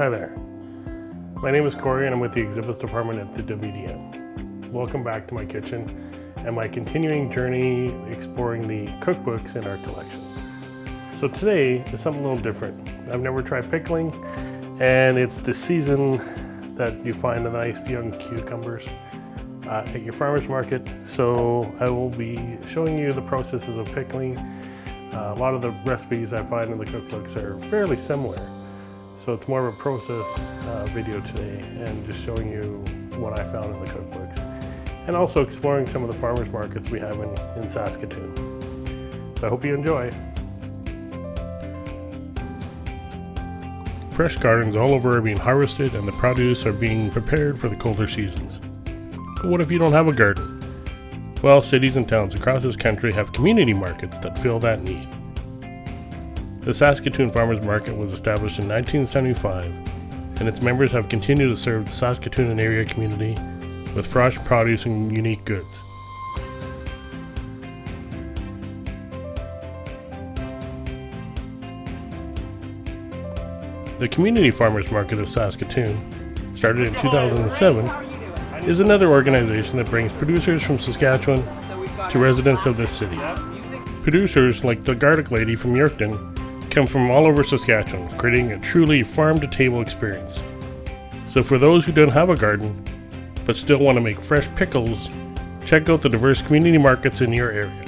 Hi there. My name is Corey and I'm with the exhibits department at the WDM. Welcome back to my kitchen and my continuing journey exploring the cookbooks in our collection. So today is something a little different. I've never tried pickling, and it's the season that you find the nice young cucumbers at your farmer's market. So I will be showing you the processes of pickling. A lot of the recipes I find in the cookbooks are fairly similar. So it's more of a process video today and just showing you what I found in the cookbooks. And also exploring some of the farmers markets we have in Saskatoon. So I hope you enjoy. Fresh gardens all over are being harvested and the produce are being prepared for the colder seasons. But what if you don't have a garden? Well, cities and towns across this country have community markets that fill that need. The Saskatoon Farmers Market was established in 1975, and its members have continued to serve the Saskatoon and area community with fresh produce and unique goods. The Community Farmers Market of Saskatoon, started in 2007, is another organization that brings producers from Saskatchewan to residents of this city. Producers like the garlic lady from Yorkton come from all over Saskatchewan, creating a truly farm-to-table experience. So for those who don't have a garden, but still want to make fresh pickles, check out the diverse community markets in your area.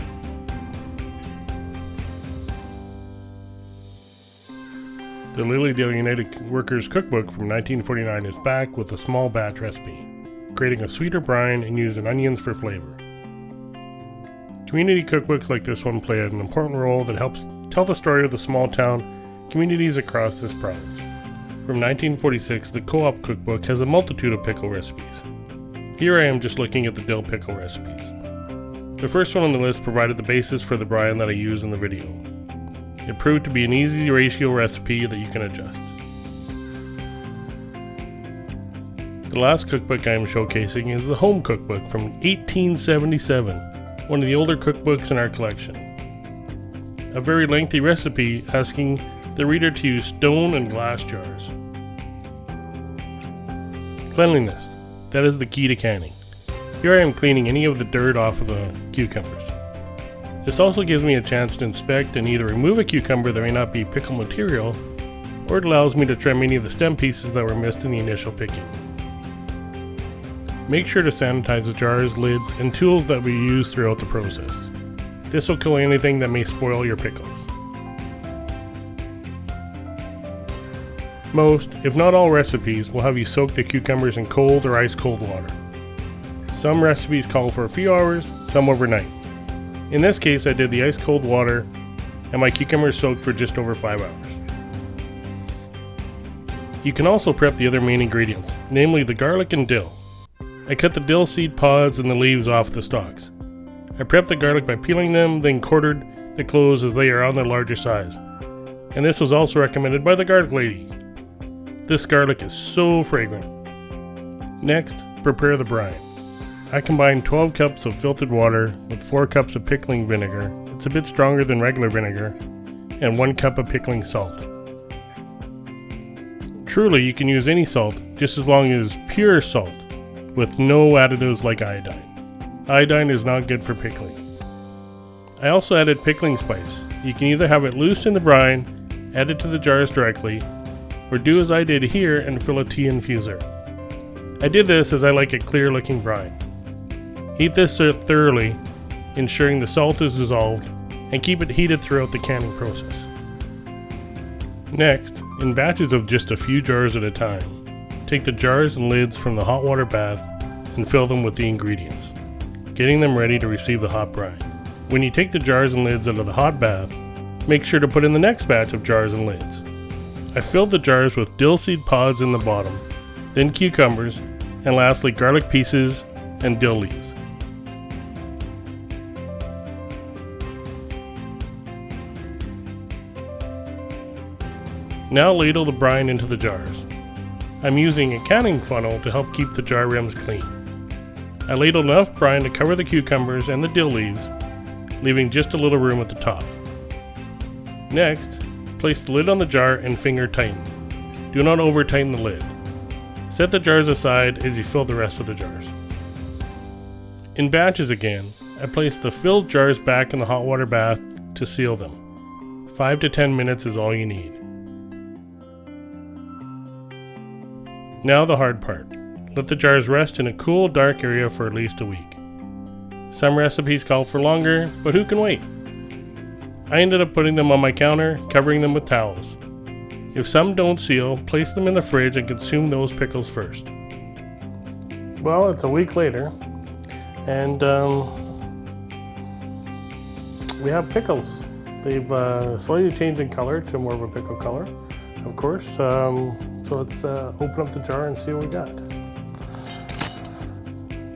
The Lilydale United Workers Cookbook from 1949 is back with a small batch recipe, creating a sweeter brine and using onions for flavor. Community cookbooks like this one play an important role that helps tell the story of the small town communities across this province. From 1946, the Co-op Cookbook has a multitude of pickle recipes. Here I am just looking at the dill pickle recipes. The first one on the list provided the basis for the brine that I use in the video. It proved to be an easy ratio recipe that you can adjust. The last cookbook I am showcasing is the Home Cookbook from 1877, one of the older cookbooks in our collection. A very lengthy recipe asking the reader to use stone and glass jars. Cleanliness, that is the key to canning. Here I am cleaning any of the dirt off of the cucumbers. This also gives me a chance to inspect and either remove a cucumber that may not be pickle material, or it allows me to trim any of the stem pieces that were missed in the initial picking. Make sure to sanitize the jars, lids, and tools that we use throughout the process. This will kill anything that may spoil your pickles. Most, if not all recipes, will have you soak the cucumbers in cold or ice-cold water. Some recipes call for a few hours, some overnight. In this case, I did the ice-cold water, and my cucumbers soaked for just over 5 hours. You can also prep the other main ingredients, namely the garlic and dill. I cut the dill seed pods and the leaves off the stalks. I prepped the garlic by peeling them, then quartered the cloves as they are on the larger size. And this was also recommended by the garlic lady. This garlic is so fragrant. Next, prepare the brine. I combined 12 cups of filtered water with 4 cups of pickling vinegar. It's a bit stronger than regular vinegar, and 1 cup of pickling salt. Truly, you can use any salt, just as long as pure salt, with no additives like iodine. Iodine is not good for pickling. I also added pickling spice. You can either have it loose in the brine, add it to the jars directly, or do as I did here and fill a tea infuser. I did this as I like a clear looking brine. Heat this thoroughly, ensuring the salt is dissolved, and keep it heated throughout the canning process. Next, in batches of just a few jars at a time, take the jars and lids from the hot water bath and fill them with the ingredients, getting them ready to receive the hot brine. When you take the jars and lids out of the hot bath, make sure to put in the next batch of jars and lids. I filled the jars with dill seed pods in the bottom, then cucumbers, and lastly garlic pieces and dill leaves. Now ladle the brine into the jars. I'm using a canning funnel to help keep the jar rims clean. I ladled enough brine to cover the cucumbers and the dill leaves, leaving just a little room at the top. Next, place the lid on the jar and finger tighten. Do not over tighten the lid. Set the jars aside as you fill the rest of the jars. In batches again, I place the filled jars back in the hot water bath to seal them. 5 to 10 minutes is all you need. Now the hard part. Let the jars rest in a cool, dark area for at least a week. Some recipes call for longer, but who can wait? I ended up putting them on my counter, covering them with towels. If some don't seal, place them in the fridge and consume those pickles first. Well, it's a week later, and we have pickles. They've slightly changed in color to more of a pickle color, of course. So let's open up the jar and see what we got.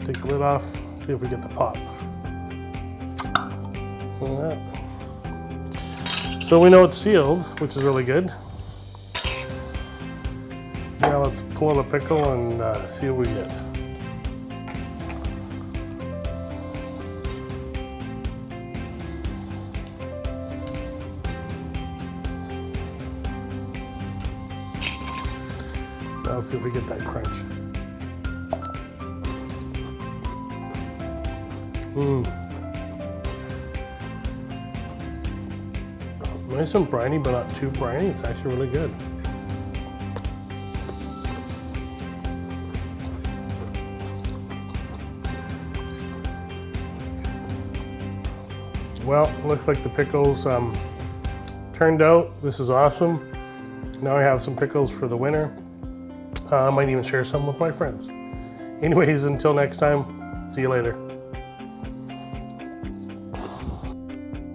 Take the lid off, see if we get the pop. Like that. So we know it's sealed, which is really good. Now let's pull out a pickle and see what we get. Now let's see if we get that crunch. Nice and briny, but not too briny. It's actually really good. Well, looks like the pickles turned out. This is awesome. Now I have some pickles for the winter. I might even share some with my friends. Anyways, until next time, see you later.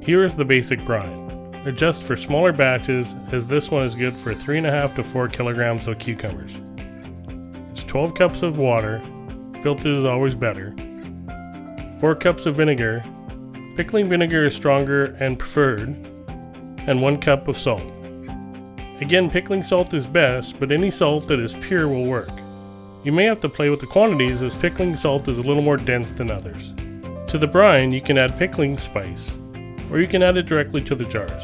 Here is the basic brine. Adjust for smaller batches, as this one is good for 3.5 to 4 kilograms of cucumbers. It's 12 cups of water, filtered is always better, 4 cups of vinegar, pickling vinegar is stronger and preferred, and 1 cup of salt. Again, pickling salt is best, but any salt that is pure will work. You may have to play with the quantities, as pickling salt is a little more dense than others. To the brine, you can add pickling spice, or you can add it directly to the jars.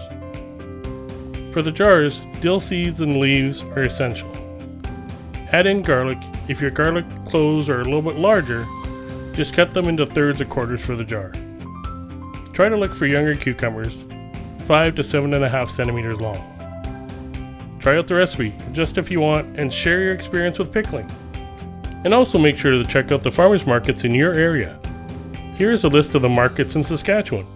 For the jars, dill seeds and leaves are essential. Add in garlic. If your garlic cloves are a little bit larger, just cut them into thirds or quarters for the jar. Try to look for younger cucumbers, 5 to 7.5 centimeters long. Try out the recipe, just if you want, and share your experience with pickling. And also make sure to check out the farmers markets in your area. Here is a list of the markets in Saskatchewan.